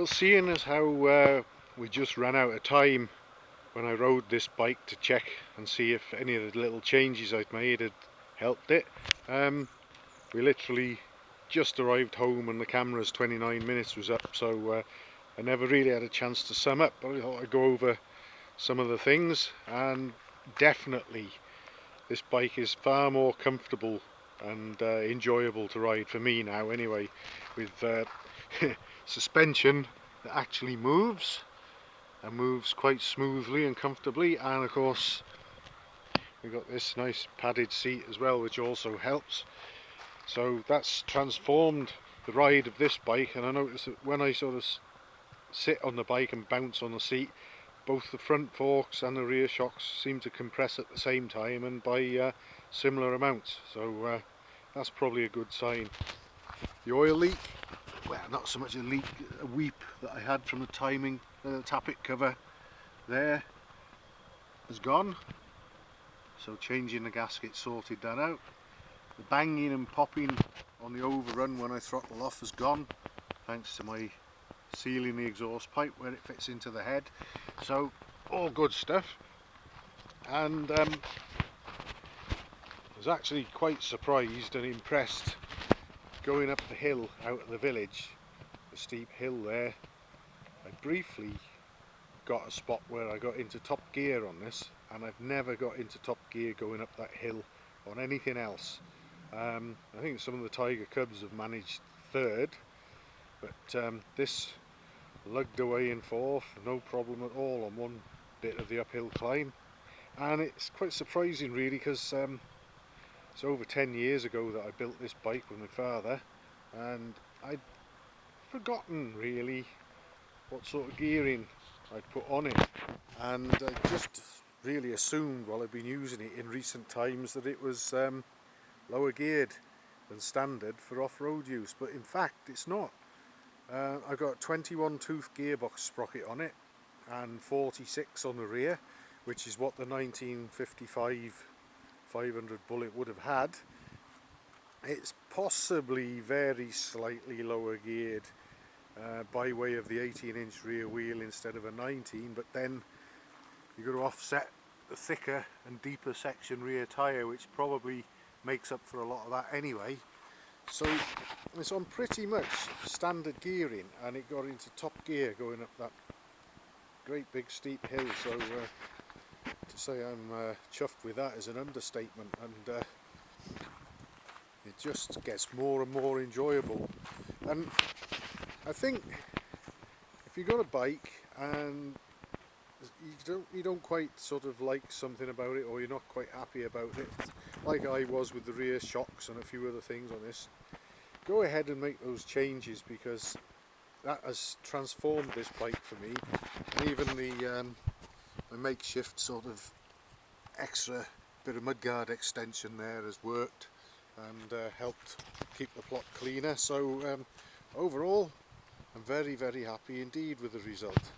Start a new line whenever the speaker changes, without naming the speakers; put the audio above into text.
Well, seeing as how we just ran out of time when I rode this bike to check and see if any of the little changes I'd made had helped it, we literally just arrived home and the camera's 29 minutes was up, so I never really had a chance to sum up, but I thought I'd go over some of the things. And definitely this bike is far more comfortable and enjoyable to ride for me now anyway, with suspension that actually moves and moves quite smoothly and comfortably, and of course we've got this nice padded seat as well, which also helps. So that's transformed the ride of this bike, and I notice that when I sort of sit on the bike and bounce on the seat, both the front forks and the rear shocks seem to compress at the same time and by similar amounts, so that's probably a good sign. The oil leak, well, not so much a leak, a weep that I had from the tappet cover there has gone, so changing the gasket sorted that out. The banging and popping on the overrun when I throttle off has gone, thanks to my sealing the exhaust pipe where it fits into the head, so all good stuff. And I was actually quite surprised and impressed going up the hill out of the village, the steep hill there. I briefly got a spot where I got into top gear on this, and I've never got into top gear going up that hill on anything else. I think some of the Tiger Cubs have managed third, but this lugged away in fourth, no problem at all on one bit of the uphill climb. And it's quite surprising really, because it's over 10 years ago that I built this bike with my father, and I'd forgotten really what sort of gearing I'd put on it, and I just really assumed while I've been using it in recent times that it was lower geared than standard for off-road use, but in fact it's not. I've got 21 tooth gearbox sprocket on it and 46 on the rear, which is what the 1955 500 Bullet would have had. It's possibly very slightly lower geared by way of the 18-inch rear wheel instead of a 19, but then you've got to offset the thicker and deeper section rear tyre, which probably makes up for a lot of that anyway. So it's on pretty much standard gearing, and it got into top gear going up that great big steep hill, so to say I'm chuffed with that is an understatement, and it just gets more and more enjoyable. And I think if you've got a bike and you don't quite sort of like something about it, or you're not quite happy about it, like I was with the rear shocks and a few other things on this, go ahead and make those changes, because that has transformed this bike for me. And even the makeshift sort of extra bit of mudguard extension there has worked and helped keep the plot cleaner. So overall I'm very happy indeed with the result.